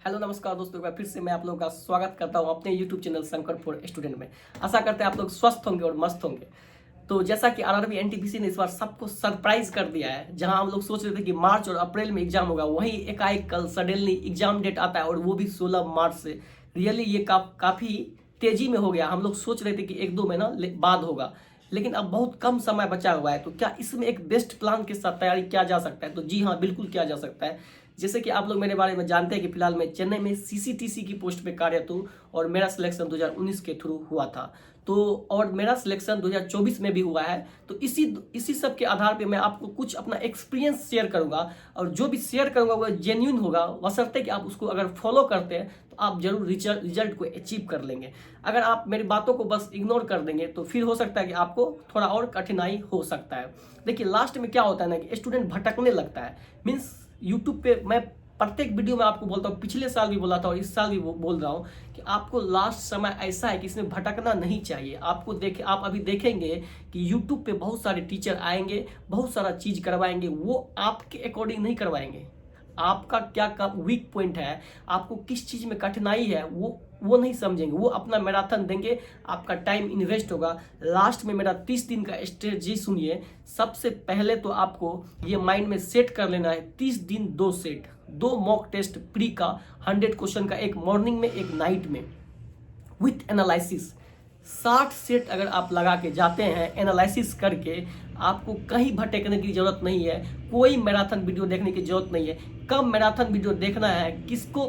Hello नमस्कार दोस्तों, एक बार फिर से मैं आप लोगों का स्वागत करता हूं अपने YouTube channel Shankar for student में। आशा करते हैं आप लोग स्वस्थ होंगे और मस्त होंगे। तो जैसा कि आरआरबी एनटीपीसी ने इस बार सबको सरप्राइज कर दिया है, जहां हम लोग सोच रहे थे कि मार्च और अप्रैल में एग्जाम होगा, वहीं एकाएक कल सडनली एग्जाम डेट आता है और वो भी 16 मार्च से। रियली ये काफ़ी तेजी में हो गया। हम लोग सोच रहे थे कि एक दो महीना बाद होगा, लेकिन अब बहुत कम समय बचा हुआ है। तो क्या इसमें एक बेस्ट प्लान के साथ तैयारी किया जा सकता है? तो जी हाँ, बिल्कुल किया जा सकता है। जैसे कि आप लोग मेरे बारे में जानते हैं कि फिलहाल मैं चेन्नई में सीसीटीसी की पोस्ट पे कार्यरत हूँ और मेरा सिलेक्शन 2019 के थ्रू हुआ था। तो और मेरा सिलेक्शन 2024 में भी हुआ है। तो इसी सब के आधार पे मैं आपको कुछ अपना एक्सपीरियंस शेयर करूंगा, और जो भी शेयर करूंगा वो जेन्युइन होगा, बशर्ते कि आप उसको अगर फॉलो करते हैं तो आप जरूर रिजल्ट को अचीव कर लेंगे। अगर आप मेरी बातों को बस इग्नोर कर देंगे तो फिर हो सकता है कि आपको थोड़ा और कठिनाई हो सकता है। देखिए, लास्ट में क्या होता है ना कि स्टूडेंट भटकने लगता है। मीन्स यूट्यूब पे मैं प्रत्येक वीडियो में आपको बोलता हूँ, पिछले साल भी बोला था और इस साल भी बोल रहा हूँ कि आपको लास्ट समय ऐसा है कि इसमें भटकना नहीं चाहिए। आप अभी देखेंगे कि यूट्यूब पे बहुत सारे टीचर आएंगे, बहुत सारा चीज करवाएंगे, वो आपके अकॉर्डिंग नहीं करवाएंगे। आपका क्या वीक पॉइंट है, आपको किस चीज में कठिनाई है, वो नहीं समझेंगे। वो अपना मैराथन देंगे, आपका टाइम इन्वेस्ट होगा। लास्ट में मेरा 30 दिन का स्ट्रेटजी सुनिए। सबसे पहले तो आपको ये माइंड में सेट कर लेना है, 30 दिन 2 सेट, 2 मॉक टेस्ट प्री का 100 क्वेश्चन का, एक मॉर्निंग में एक नाइट में, विथ एनालिसिस। 60 सेट अगर आप लगा के जाते हैं एनालिसिस करके, आपको कहीं भटकने की जरूरत नहीं है, कोई मैराथन वीडियो देखने की जरूरत नहीं है। कब मैराथन वीडियो देखना है, किसको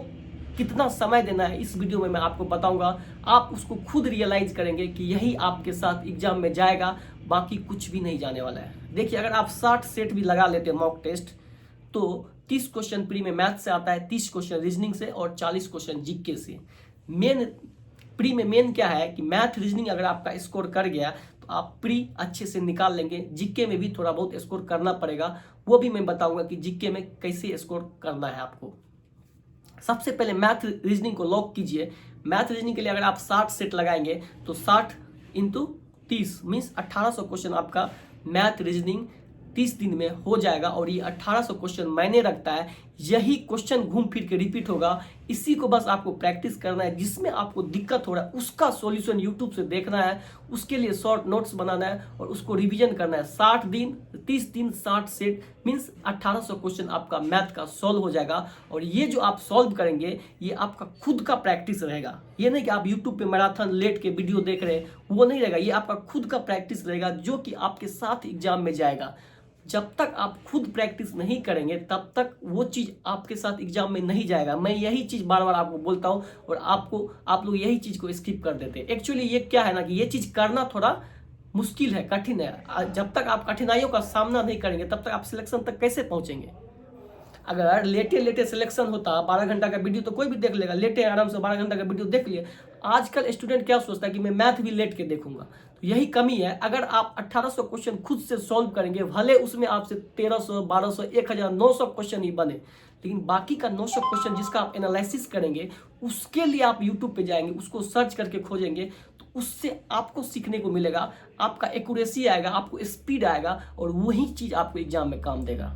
कितना समय देना है, इस वीडियो में मैं आपको बताऊंगा। आप उसको खुद रियलाइज करेंगे कि यही आपके साथ एग्जाम में जाएगा, बाकी कुछ भी नहीं जाने वाला है। देखिए, अगर आप 60 सेट भी लगा लेते हैं मॉक टेस्ट, तो 30 क्वेश्चन प्री में मैथ से आता है, 30 क्वेश्चन रीजनिंग से और 40 क्वेश्चन जीके से। मेन प्री में मेन क्या है कि मैथ रीजनिंग अगर आपका स्कोर कर गया तो आप प्री अच्छे से निकाल लेंगे। जीके में भी थोड़ा बहुत स्कोर करना पड़ेगा, वो भी मैं बताऊंगा कि जीके में कैसे स्कोर करना है आपको। सबसे पहले मैथ रीजनिंग को लॉक कीजिए। मैथ रीजनिंग के लिए अगर आप 60 सेट लगाएंगे तो 60 इंटू 30 मीन्स 1800 क्वेश्चन आपका मैथ रीजनिंग 30 दिन में हो जाएगा। और ये 1800 क्वेश्चन मायने रखता है, यही क्वेश्चन घूम फिर के रिपीट होगा। इसी को बस आपको प्रैक्टिस करना है। जिसमें आपको दिक्कत हो रहा है उसका सॉल्यूशन यूट्यूब से देखना है, उसके लिए शॉर्ट नोट्स बनाना है और उसको रिवीजन करना है। 60 दिन 30 दिन 60 सेट मीन्स 1800 क्वेश्चन आपका मैथ का सॉल्व हो जाएगा। और ये जो आप सॉल्व करेंगे ये आपका खुद का प्रैक्टिस रहेगा। ये नहीं कि आप यूट्यूब पे मैराथन लेट के वीडियो देख रहे हैं, वो नहीं रहेगा। ये आपका खुद का प्रैक्टिस रहेगा जो कि आपके साथ एग्जाम में जाएगा। जब तक आप खुद प्रैक्टिस नहीं करेंगे तब तक वो चीज़ आपके साथ एग्जाम में नहीं जाएगा। मैं यही चीज़ बार बार आपको बोलता हूँ और आप लोग यही चीज़ को स्किप कर देते हैं। एक्चुअली ये क्या है ना कि ये चीज़ करना थोड़ा मुश्किल है, कठिन है। जब तक आप कठिनाइयों का सामना नहीं करेंगे तब तक आप सिलेक्शन तक कैसे पहुंचेंगे? अगर लेटे सिलेक्शन होता, 12 घंटा का वीडियो तो कोई भी देख लेगा, लेटे आराम से 12 घंटा का वीडियो देख लिए। आजकल स्टूडेंट क्या सोचता है कि मैं मैथ भी लेट के देखूंगा, तो यही कमी है। अगर आप 1800 क्वेश्चन खुद से सॉल्व करेंगे, भले उसमें आपसे 1300 1200 1900 क्वेश्चन ही बने, लेकिन बाकी का 900 क्वेश्चन जिसका आप एनालिसिस करेंगे, उसके लिए आप यूट्यूब पे जाएंगे, उसको सर्च करके खोजेंगे, तो उससे आपको सीखने को मिलेगा, आपका एक्यूरेसी आएगा, आपको स्पीड आएगा और वही चीज़ आपको एग्जाम में काम देगा।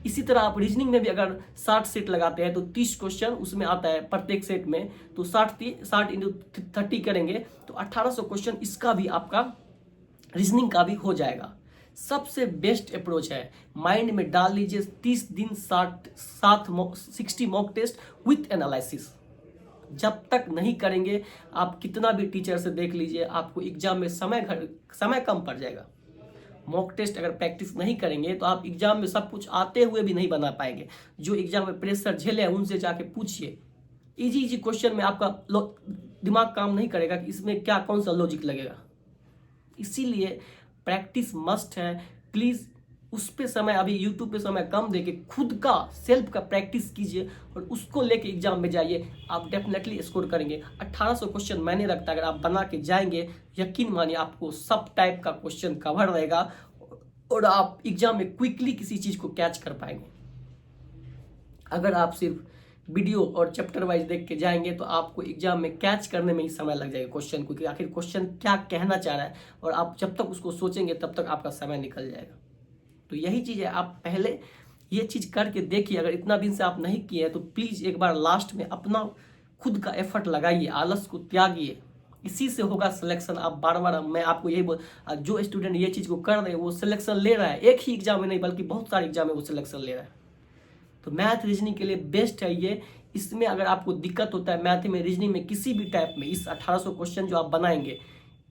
इसी तरह आप रीजनिंग में भी अगर 60 सेट लगाते हैं तो 30 क्वेश्चन उसमें आता है प्रत्येक सेट में, तो 60 इंटू 30 करेंगे तो 1800 क्वेश्चन इसका भी आपका रीजनिंग का भी हो जाएगा। सबसे बेस्ट अप्रोच है, माइंड में डाल लीजिए 30 दिन 60 मॉक टेस्ट विथ एनालिसिस। जब तक नहीं करेंगे, आप कितना भी टीचर से देख लीजिए, आपको एग्जाम में समय कम पड़ जाएगा। मॉक टेस्ट अगर प्रैक्टिस नहीं करेंगे तो आप एग्जाम में सब कुछ आते हुए भी नहीं बना पाएंगे। जो एग्जाम में प्रेशर झेले हैं उनसे जाके पूछिए। इजी क्वेश्चन में आपका दिमाग काम नहीं करेगा कि इसमें क्या कौन सा लॉजिक लगेगा। इसीलिए प्रैक्टिस मस्ट है। प्लीज उस पे समय, अभी यूट्यूब पे समय कम देके खुद का सेल्फ का प्रैक्टिस कीजिए और उसको लेके एग्जाम में जाइए। आप डेफिनेटली स्कोर करेंगे। 1800 क्वेश्चन मैंने रखता है, अगर आप बना के जाएंगे, यकीन मानिए आपको सब टाइप का क्वेश्चन कवर रहेगा और आप एग्जाम में क्विकली किसी चीज को कैच कर पाएंगे। अगर आप सिर्फ वीडियो और चैप्टर वाइज देख के जाएंगे तो आपको एग्जाम में कैच करने में ही समय लग जाएगा क्वेश्चन को, कि आखिर क्वेश्चन क्या कहना चाह रहा है, और आप जब तक उसको सोचेंगे तब तक आपका समय निकल जाएगा। तो यही चीज़ है, आप पहले ये चीज़ करके देखिए। अगर इतना दिन से आप नहीं किए हैं तो प्लीज़ एक बार लास्ट में अपना खुद का एफर्ट लगाइए, आलस को त्यागिए। इसी से होगा सिलेक्शन। आप बार बार, मैं आपको यही बोल, जो स्टूडेंट ये चीज़ को कर रहे हैं वो सिलेक्शन ले रहा है, एक ही एग्जाम में नहीं बल्कि बहुत सारे एग्जाम में वो सिलेक्शन ले रहा है। तो मैथ रीजनिंग के लिए बेस्ट है ये। इसमें अगर आपको दिक्कत होता है मैथ में, रीजनिंग में, किसी भी टाइप में, इस 1800 क्वेश्चन जो आप बनाएंगे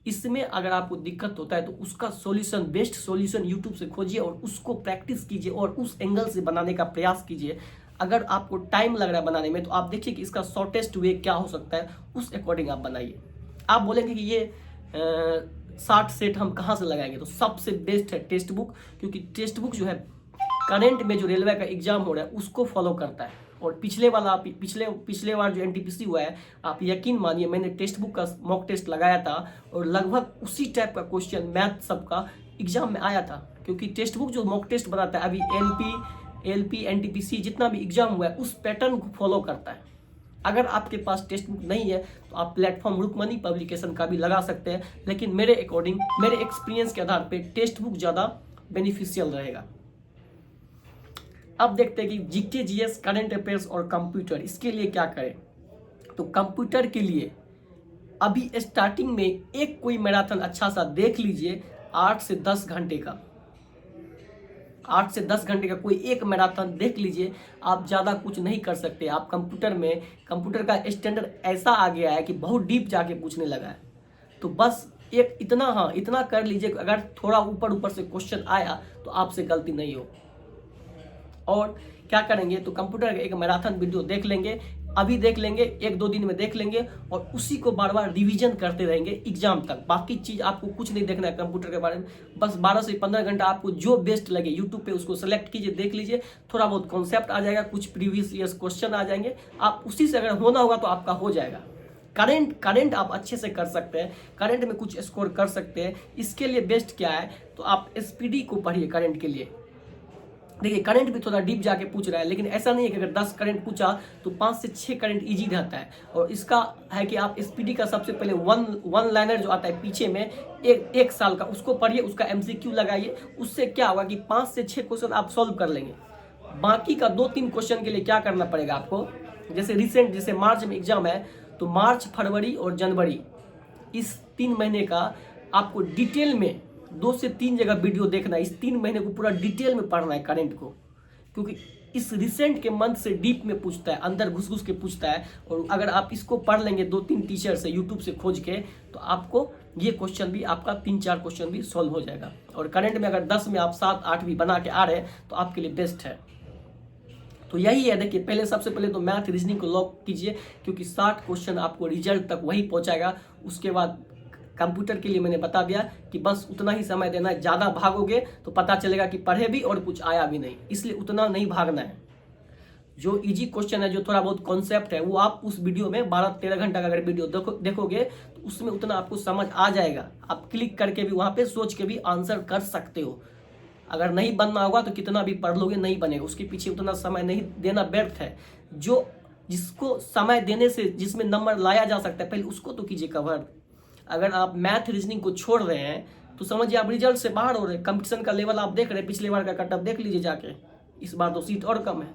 इसमें अगर आपको दिक्कत होता है तो उसका सॉल्यूशन, बेस्ट सॉल्यूशन यूट्यूब से खोजिए और उसको प्रैक्टिस कीजिए और उस एंगल से बनाने का प्रयास कीजिए। अगर आपको टाइम लग रहा है बनाने में तो आप देखिए कि इसका शॉर्टेस्ट वे क्या हो सकता है, उस अकॉर्डिंग आप बनाइए। आप बोलेंगे कि ये 60 सेट हम कहाँ से लगाएंगे, तो सबसे बेस्ट है टेक्स्ट बुक, क्योंकि टेक्स्ट बुक जो है करंट में जो रेलवे का एग्जाम हो रहा है उसको फॉलो करता है। और पिछले बार जो एनटीपीसी हुआ है, आप यकीन मानिए मैंने टेक्स्ट बुक का मॉक टेस्ट लगाया था और लगभग उसी टाइप का क्वेश्चन मैथ सबका एग्जाम में आया था। क्योंकि टेक्स्ट बुक जो मॉक टेस्ट बनाता है, अभी एलपी एनटीपीसी जितना भी एग्जाम हुआ है उस पैटर्न को फॉलो करता है। अगर आपके पास टेक्स्ट बुक नहीं है तो आप प्लेटफॉर्म रुकमनी पब्लिकेशन का भी लगा सकते हैं, लेकिन मेरे अकॉर्डिंग, मेरे एक्सपीरियंस के आधार पे टेक्स्ट बुक ज़्यादा बेनिफिशियल रहेगा। अब देखते हैं कि जीके, जीएस, करंट अफेयर्स और कंप्यूटर, इसके लिए क्या करें। तो कंप्यूटर के लिए अभी स्टार्टिंग में एक कोई मैराथन अच्छा सा देख लीजिए, 8 से 10 घंटे का, 8 से 10 घंटे का कोई एक मैराथन देख लीजिए। आप ज़्यादा कुछ नहीं कर सकते। आप कंप्यूटर का स्टैंडर्ड ऐसा आ गया है कि बहुत डीप जाके पूछने लगा है। तो बस एक इतना कर लीजिए, अगर थोड़ा ऊपर से क्वेश्चन आया तो आपसे गलती नहीं हो। और क्या करेंगे, तो कंप्यूटर का एक मैराथन वीडियो देख लेंगे, अभी देख लेंगे, 1-2 दिन में देख लेंगे और उसी को बार बार रिवीजन करते रहेंगे एग्जाम तक। बाकी चीज़ आपको कुछ नहीं देखना है कंप्यूटर के बारे में। बस 12 से 15 घंटा आपको जो बेस्ट लगे यूट्यूब पे उसको सेलेक्ट कीजिए, देख लीजिए। थोड़ा बहुत कॉन्सेप्ट आ जाएगा, कुछ प्रीवियस ईयर्स क्वेश्चन आ जाएंगे, आप उसी से अगर होना होगा तो आपका हो जाएगा। करंट आप अच्छे से कर सकते हैं, करंट में कुछ स्कोर कर सकते हैं। इसके लिए बेस्ट क्या है, तो आप एसपीडी को पढ़िए करंट के लिए। देखिए करंट भी थोड़ा डीप जाके पूछ रहा है, लेकिन ऐसा नहीं है कि अगर 10 करंट पूछा तो 5 से 6 करंट इजी रहता है। और इसका है कि आप एसपीडी का सबसे पहले वन लाइनर जो आता है पीछे में एक साल का, उसको पढ़िए, उसका एमसीक्यू लगाइए। उससे क्या होगा कि 5 से 6 क्वेश्चन आप सॉल्व कर लेंगे। बाकी का 2-3 क्वेश्चन के लिए क्या करना पड़ेगा आपको, जैसे मार्च में एग्जाम है तो मार्च, फरवरी और जनवरी, इस 3 महीने का आपको डिटेल में 2 से 3 जगह वीडियो देखना है। इस 3 महीने को पूरा डिटेल में पढ़ना है करंट को, क्योंकि इस रिसेंट के मंथ से डीप में पूछता है, अंदर घुस के पूछता है। और अगर आप इसको पढ़ लेंगे 2-3 टीचर से यूट्यूब से खोज के, तो आपको ये क्वेश्चन भी, आपका 3-4 क्वेश्चन भी सॉल्व हो जाएगा। और करंट में अगर 10 में आप 7-8 भी बना के आ रहे हैं तो आपके लिए बेस्ट है। तो यही है, देखिए सबसे पहले तो मैथ रीजनिंग को लॉक कीजिए, क्योंकि 60 क्वेश्चन आपको रिजल्ट तक वही पहुंचाएगा। उसके बाद कंप्यूटर के लिए मैंने बता दिया कि बस उतना ही समय देना है। ज़्यादा भागोगे तो पता चलेगा कि पढ़े भी और कुछ आया भी नहीं, इसलिए उतना नहीं भागना है। जो इजी क्वेश्चन है, जो थोड़ा बहुत कॉन्सेप्ट है, वो आप उस वीडियो में 12-13 घंटा का अगर वीडियो देखोगे तो उसमें उतना आपको समझ आ जाएगा। आप क्लिक करके भी वहाँ पे सोच के भी आंसर कर सकते हो। अगर नहीं बनना होगा तो कितना भी पढ़ लोगे नहीं बनेगा, उसके पीछे उतना समय नहीं देना व्यर्थ है। जिसको समय देने से जिसमें नंबर लाया जा सकता है, पहले उसको तो कीजिए कवर। अगर आप मैथ रीजनिंग को छोड़ रहे हैं तो समझिए आप रिजल्ट से बाहर हो रहे हैं। कंपटीशन का लेवल आप देख रहे हैं, पिछले बार का कट ऑफ देख लीजिए जाके, इस बार तो सीट और कम है।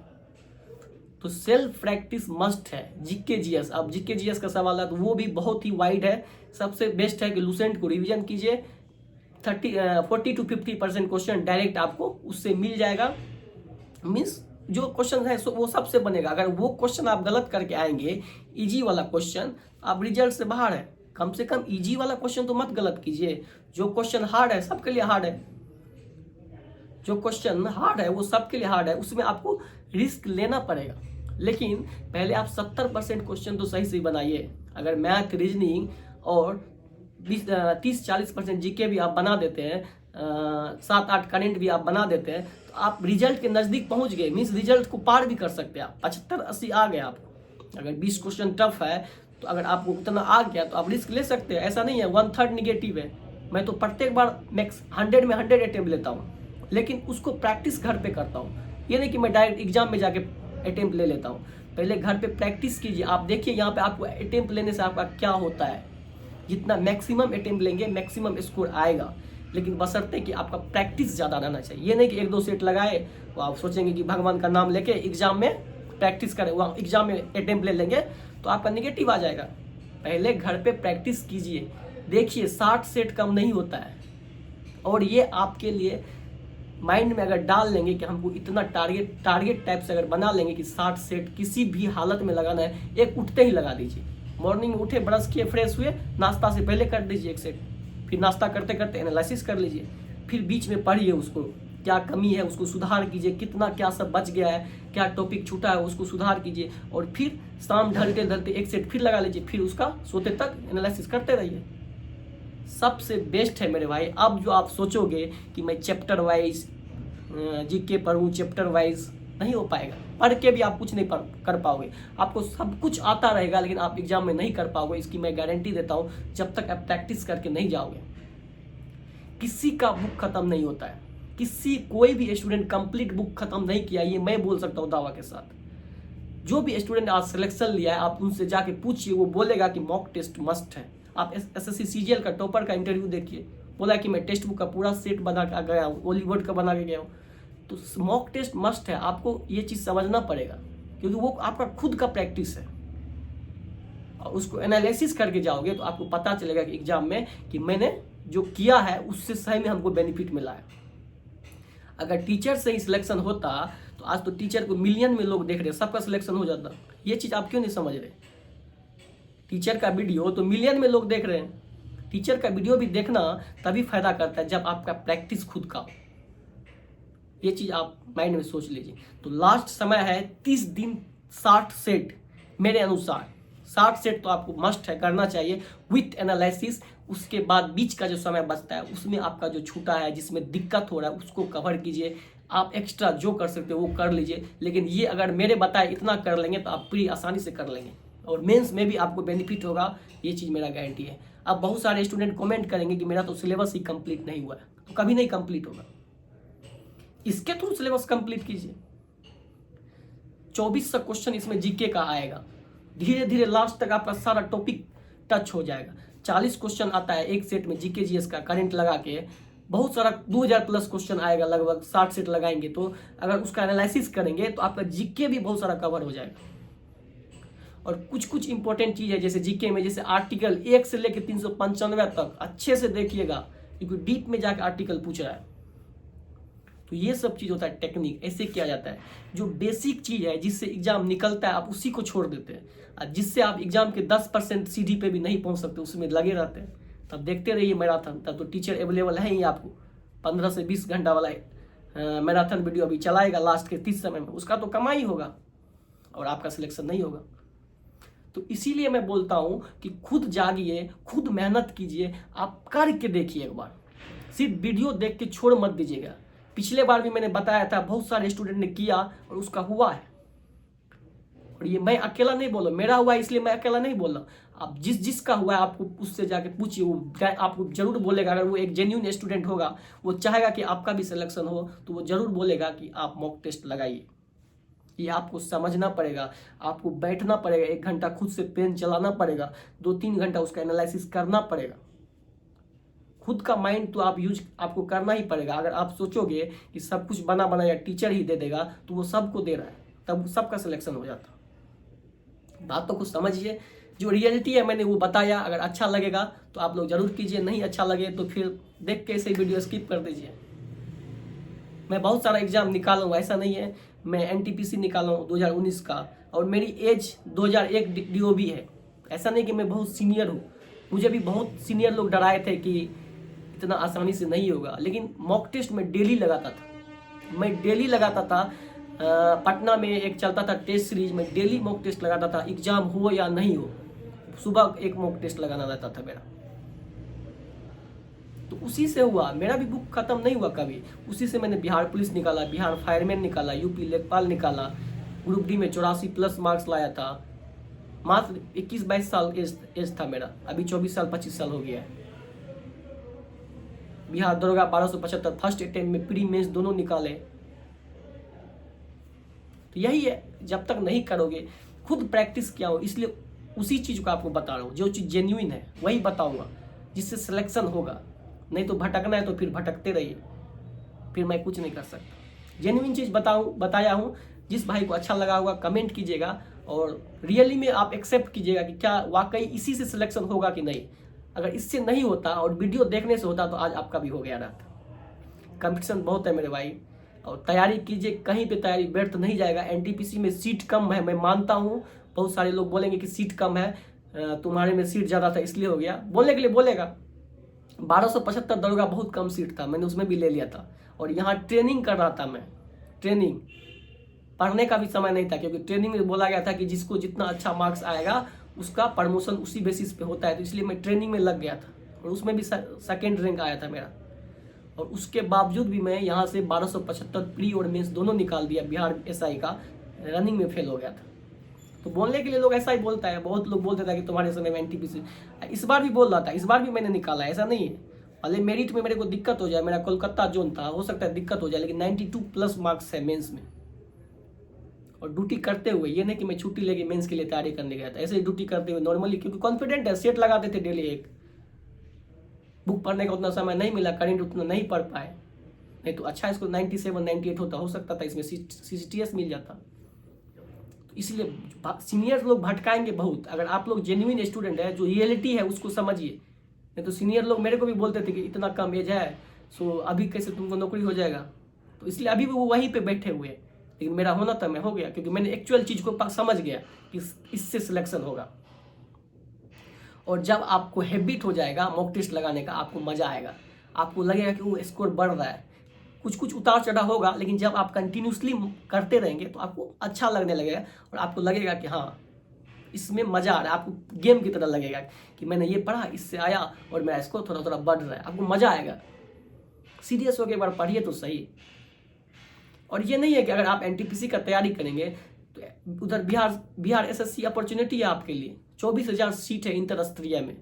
तो सेल्फ प्रैक्टिस मस्ट है। जीके जीएस, अब जीके जीएस का सवाल है तो वो भी बहुत ही वाइड है। सबसे बेस्ट है कि लूसेंट को रिवीजन कीजिए, 40 to 50% क्वेश्चन डायरेक्ट आपको उससे मिल जाएगा। मीन्स जो क्वेश्चन है वो सबसे बनेगा। अगर वो क्वेश्चन आप गलत करके आएंगे, इजी वाला क्वेश्चन, आप रिजल्ट से बाहर है। कम से कम इजी वाला क्वेश्चन तो मत गलत कीजिए। जो क्वेश्चन हार्ड है सबके लिए हार्ड है, जो क्वेश्चन हार्ड है वो सबके लिए हार्ड है, उसमें आपको रिस्क लेना पड़ेगा। लेकिन पहले आप 70% क्वेश्चन तो सही बनाइए। अगर मैथ रीजनिंग और 30-40% जीके भी आप बना देते हैं, 7-8 करंट भी आप बना देते हैं, तो आप रिजल्ट के नज़दीक पहुंच गए। मीन्स रिजल्ट को पार भी कर सकते हैं आप, 75-80 आ गए आप। अगर 20 क्वेश्चन टफ है तो अगर आपको उतना आ गया तो आप रिस्क ले सकते हैं। ऐसा नहीं है 1/3 निगेटिव है। मैं तो प्रत्येक बार मैक्स 100 में 100 अटेम्प्ट लेता हूँ, लेकिन उसको प्रैक्टिस घर पे करता हूँ। ये नहीं कि मैं डायरेक्ट एग्जाम में जाके अटेम्प्ट ले लेता हूँ। पहले घर पे प्रैक्टिस कीजिए। आप देखिए यहाँ पे आपको अटेम्प्ट लेने से आपका क्या होता है। जितना मैक्सिमम अटेम्प्ट लेंगे मैक्सिमम स्कोर आएगा। लेकिन बशर्ते कि आपका प्रैक्टिस ज़्यादा रहना चाहिए। ये नहीं कि 1-2 सेट लगाए तो आप सोचेंगे कि भगवान का नाम लेके एग्जाम में प्रैक्टिस करें, वहाँ एग्जाम में अटेम्प्ट ले लेंगे तो आपका निगेटिव आ जाएगा। पहले घर पे प्रैक्टिस कीजिए, देखिए 60 सेट कम नहीं होता है। और ये आपके लिए माइंड में अगर डाल लेंगे कि हमको इतना टारगेट टाइप से अगर बना लेंगे कि 60 सेट किसी भी हालत में लगाना है, एक उठते ही लगा दीजिए। मॉर्निंग में उठे, ब्रश किए, फ्रेश हुए, नाश्ता से पहले कर दीजिए 1 सेट, फिर नाश्ता करते करते एनालिसिस कर लीजिए, फिर बीच में पढ़िए उसको, क्या कमी है उसको सुधार कीजिए, कितना क्या सब बच गया है, क्या टॉपिक छूटा है उसको सुधार कीजिए, और फिर शाम ढलते ढलते 1 सेट फिर लगा लीजिए, फिर उसका सोते तक एनालिसिस करते रहिए। सबसे बेस्ट है मेरे भाई। अब जो आप सोचोगे कि मैं चैप्टर वाइज जीके पढ़ूँ, चैप्टर वाइज, नहीं हो पाएगा। पढ़ के भी आप कुछ नहीं कर पाओगे। आपको सब कुछ आता रहेगा लेकिन आप एग्जाम में नहीं कर पाओगे, इसकी मैं गारंटी देता हूँ, जब तक आप प्रैक्टिस करके नहीं जाओगे। किसी का बुक खत्म नहीं होता है, कोई भी स्टूडेंट कंप्लीट बुक खत्म नहीं किया, ये मैं बोल सकता हूँ दावा के साथ। जो भी स्टूडेंट आज सिलेक्शन लिया है, आप उनसे जाके पूछिए, वो बोलेगा कि मॉक टेस्ट मस्ट है। आप SSC CGL का टॉपर का इंटरव्यू देखिए, बोला कि मैं टेक्स्ट बुक का पूरा सेट बना के गया हूँ, ओलीवर्ड का बना के गया हूँ। तो मॉक टेस्ट मस्ट है, आपको ये चीज़ समझना पड़ेगा, क्योंकि वो आपका खुद का प्रैक्टिस है। और उसको एनालिसिस करके जाओगे तो आपको पता चलेगा कि एग्जाम में कि मैंने जो किया है उससे सही में हमको बेनिफिट मिला है। अगर टीचर से ही सिलेक्शन होता तो आज तो टीचर को मिलियन में लोग देख रहे, सबका सिलेक्शन हो जाता। ये चीज़ आप क्यों नहीं समझ रहे? टीचर का वीडियो तो मिलियन में लोग देख रहे हैं। टीचर का वीडियो भी देखना तभी फायदा करता है जब आपका प्रैक्टिस खुद का हो। ये चीज़ आप माइंड में सोच लीजिए। तो लास्ट समय है 30 दिन 60 सेट, मेरे अनुसार 60 सेट तो आपको मस्ट है, करना चाहिए विथ एनालिसिस। उसके बाद बीच का जो समय बचता है उसमें आपका जो छूटा है, जिसमें दिक्कत हो रहा है, उसको कवर कीजिए। आप एक्स्ट्रा जो कर सकते हो वो कर लीजिए, लेकिन ये अगर मेरे बताए इतना कर लेंगे तो आप पूरी आसानी से कर लेंगे और मेंस में भी आपको बेनिफिट होगा। ये चीज़ मेरा गारंटी है। अब बहुत सारे स्टूडेंट कमेंट करेंगे कि मेरा तो सिलेबस ही कंप्लीट नहीं हुआ है, तो कभी नहीं कंप्लीट होगा। इसके थ्रू सिलेबस कंप्लीट कीजिए। 2400 क्वेश्चन इसमें जीके का आएगा, धीरे धीरे लास्ट तक आपका सारा टॉपिक टच हो जाएगा। 40 क्वेश्चन आता है एक सेट में, जीके जीएस का करंट लगा के बहुत सारा 2000 प्लस क्वेश्चन आएगा, लगभग 60 सेट लगाएंगे तो अगर उसका एनालिसिस करेंगे तो आपका जीके भी बहुत सारा कवर हो जाएगा। और कुछ कुछ इंपॉर्टेंट चीज़ है जैसे जीके में, जैसे आर्टिकल 1 से लेकर 395 तक अच्छे से देखिएगा, क्योंकि डीप में जाकर आर्टिकल पूछ रहा है। तो ये सब चीज़ होता है टेक्निक, ऐसे किया जाता है। जो बेसिक चीज़ है जिससे एग्जाम निकलता है आप उसी को छोड़ देते हैं, और जिससे आप एग्जाम के 10% सीढ़ी पे भी नहीं पहुंच सकते उसमें लगे रहते हैं। तब देखते रहिए मैराथन, तब तो टीचर अवेलेबल है ही आपको। 15 से 20 घंटा वाला मैराथन वीडियो अभी चलाएगा लास्ट के 30 समय में, उसका तो कमाई होगा और आपका सिलेक्शन नहीं होगा। तो इसीलिए मैं बोलता हूँ कि खुद जागिए, खुद मेहनत कीजिए, आप करके देखिए एक बार, सिर्फ वीडियो देख के छोड़ मत दीजिएगा। पिछले बार भी मैंने बताया था, बहुत सारे स्टूडेंट ने किया और उसका हुआ है। और ये मैं अकेला नहीं बोल रहा, मेरा हुआ है इसलिए मैं अकेला नहीं बोल रहा। आप जिसका हुआ है आपको उससे जाके पूछिए, वो आपको जरूर बोलेगा। अगर वो एक जेन्युइन स्टूडेंट होगा, वो चाहेगा कि आपका भी सिलेक्शन हो, तो वो जरूर बोलेगा कि आप मॉक टेस्ट लगाइए। ये आपको समझना पड़ेगा, आपको बैठना पड़ेगा, 1 घंटा खुद से पेन चलाना पड़ेगा, 2-3 घंटा उसका एनालिसिस करना पड़ेगा। खुद का माइंड तो आप यूज आपको करना ही पड़ेगा। अगर आप सोचोगे कि सब कुछ बना बनाया टीचर ही दे देगा, तो वो सबको दे रहा है, तब सबका सिलेक्शन हो जाता। बातों को समझिए, जो रियलिटी है मैंने वो बताया। अगर अच्छा लगेगा तो आप लोग जरूर कीजिए, नहीं अच्छा लगे तो फिर देख के ऐसे वीडियो स्किप कर दीजिए। मैं बहुत सारा एग्जाम निकाला हूँ, ऐसा नहीं है। मैं NTPC निकाला हूँ 2019 का, और मेरी एज 2001 DOB है। ऐसा नहीं कि मैं बहुत सीनियर हूँ, मुझे भी बहुत सीनियर लोग डराए थे कि इतना आसानी से नहीं होगा। लेकिन मॉक टेस्ट में डेली लगाता था, मैं डेली लगाता था। पटना में एक चलता था टेस्ट सीरीज में, डेली मॉक टेस्ट लगाता था, एग्जाम हो या नहीं हो, सुबह एक मॉक टेस्ट लगाना रहता था मेरा। तो उसी से हुआ, मेरा भी बुक खत्म नहीं हुआ कभी। उसी से मैंने बिहार पुलिस निकाला, बिहार फायरमैन निकाला, यूपी लेखपाल निकाला, ग्रुप डी में 84+ मार्क्स लाया था। मात्र 21-22 साल एज था मेरा, अभी 24-25 साल हो गया है। बिहार दरोगा 1275 फर्स्ट अटेम्प्ट में प्री मेंस दोनों निकाले। तो यही है, जब तक नहीं करोगे, खुद प्रैक्टिस किया हो, इसलिए उसी चीज़ को आपको बता रहा हूँ। जो चीज़ जेन्युइन है वही बताऊँगा, जिससे सिलेक्शन होगा। नहीं तो भटकना है तो फिर भटकते रहिए, फिर मैं कुछ नहीं कर सकता। जेन्युइन चीज़ बताया हूँ। जिस भाई को अच्छा लगा होगा कमेंट कीजिएगा और रियली में आप एक्सेप्ट कीजिएगा कि क्या वाकई इसी से सिलेक्शन होगा कि नहीं। अगर इससे नहीं होता और वीडियो देखने से होता तो आज आपका भी हो गया रहता। कंपटीशन बहुत है मेरे भाई, और तैयारी कीजिए, कहीं पे तैयारी व्यर्थ नहीं जाएगा। एनटीपीसी में सीट कम है, मैं मानता हूँ। बहुत सारे लोग बोलेंगे कि सीट कम है, तुम्हारे में सीट ज़्यादा था इसलिए हो गया, बोलने के लिए बोलेगा। 1275 दरोगा बहुत कम सीट था, मैंने उसमें भी ले लिया था। और यहाँ ट्रेनिंग कर रहा था मैं, ट्रेनिंग, पढ़ने का भी समय नहीं था, क्योंकि ट्रेनिंग में बोला गया था कि जिसको जितना अच्छा मार्क्स आएगा उसका प्रमोशन उसी बेसिस पे होता है। तो इसलिए मैं ट्रेनिंग में लग गया था और उसमें भी सेकेंड रैंक आया था मेरा। और उसके बावजूद भी मैं यहाँ से 1275 प्री और मेंस दोनों निकाल दिया। बिहार एसआई का रनिंग में फेल हो गया था। तो बोलने के लिए लोग ऐसा ही बोलता है, बहुत लोग बोलते थे कि तुम्हारे समय में एनटीपीसी, इस बार भी बोल रहा था, इस बार भी मैंने निकाला, ऐसा नहीं है। भले मेरिट में मेरे को दिक्कत हो जाए, मेरा कोलकाता जोन था, हो सकता है दिक्कत हो जाए, लेकिन 92+ मार्क्स है मेंस में। और ड्यूटी करते हुए, ये नहीं कि मैं छुट्टी लेके मेंस के लिए तैयारी करने गया था, ऐसे ही ड्यूटी करते हुए नॉर्मली, क्योंकि कॉन्फिडेंट है, सेट लगाते थे डेली एक। बुक पढ़ने का उतना समय नहीं मिला, करंट उतना नहीं पढ़ पाए, नहीं तो अच्छा इसको 97 98 होता, हो सकता था इसमें CCTS मिल जाता। तो इसलिए सीनियर लोग भटकाएंगे बहुत। अगर आप लोग जेन्युइन स्टूडेंट है, जो रियलिटी है उसको समझिए। नहीं तो सीनियर लोग मेरे को भी बोलते थे कि इतना कम एज है, सो अभी कैसे तुमको नौकरी हो जाएगा। तो इसलिए अभी भी वो वहीं पे बैठे हुए हैं, लेकिन मेरा होना था, मैं हो गया, क्योंकि मैंने एक्चुअल चीज़ को समझ गया कि इससे सिलेक्शन होगा। और जब आपको हैबिट हो जाएगा मॉक टेस्ट लगाने का, आपको मज़ा आएगा, आपको लगेगा कि वो स्कोर बढ़ रहा है। कुछ कुछ उतार चढ़ाव होगा, लेकिन जब आप कंटिन्यूसली करते रहेंगे तो आपको अच्छा लगने लगेगा और आपको लगेगा कि हाँ इसमें मज़ा आ रहा है। आपको गेम की तरह लगेगा कि मैंने ये पढ़ा, इससे आया और मेरा स्कोर थोड़ा थोड़ा बढ़ रहा है, आपको मज़ा आएगा। सीरियस होकर एक बार पढ़िए तो सही। और ये नहीं है कि अगर आप एनटीपीसी का तैयारी करेंगे तो उधर बिहार एसएससी अपॉर्चुनिटी है आपके लिए। 24,000 सीट है इंटर स्तरीय में।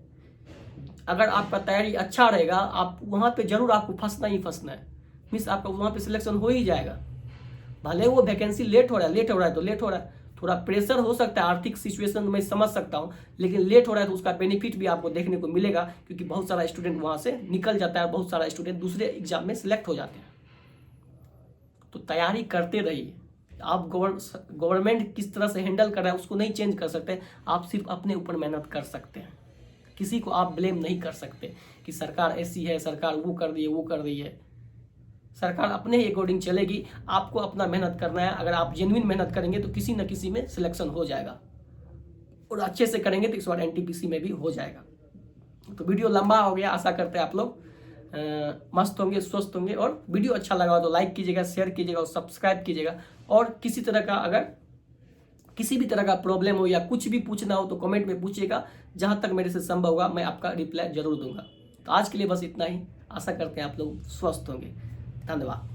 अगर आपका तैयारी अच्छा रहेगा, आप वहाँ पे जरूर आपको फंसना ही फंसना है, मीन्स आपका वहाँ पे सिलेक्शन हो ही जाएगा। भले वो वैकेंसी लेट हो रहा है तो लेट हो रहा है, थोड़ा प्रेशर हो सकता है, आर्थिक सिचुएशन मैं समझ सकता हूँ, लेकिन लेट हो रहा है तो उसका बेनिफिट भी आपको देखने को मिलेगा, क्योंकि बहुत सारा स्टूडेंट वहाँ से निकल जाता है, बहुत सारा स्टूडेंट दूसरे एग्जाम में सिलेक्ट हो जाते हैं। तो तैयारी करते रहिए। आप गवर्नमेंट किस तरह से हैंडल कर रहा है उसको नहीं चेंज कर सकते, आप सिर्फ अपने ऊपर मेहनत कर सकते हैं। किसी को आप ब्लेम नहीं कर सकते कि सरकार ऐसी है, सरकार वो कर रही है। सरकार अपने ही अकॉर्डिंग चलेगी, आपको अपना मेहनत करना है। अगर आप जेन्युइन मेहनत करेंगे तो किसी न किसी में सिलेक्शन हो जाएगा, और अच्छे से करेंगे तो इस बार एनटीपीसी में भी हो जाएगा। तो वीडियो लंबा हो गया, आशा करते हैं आप लोग मस्त होंगे, स्वस्थ होंगे। और वीडियो अच्छा लगा हो तो लाइक कीजिएगा, शेयर कीजिएगा और सब्सक्राइब कीजिएगा। और किसी तरह का अगर किसी भी तरह का प्रॉब्लम हो या कुछ भी पूछना हो तो कमेंट में पूछिएगा, जहाँ तक मेरे से संभव होगा मैं आपका रिप्लाई जरूर दूंगा। तो आज के लिए बस इतना ही, आशा करते हैं आप लोग स्वस्थ होंगे। धन्यवाद।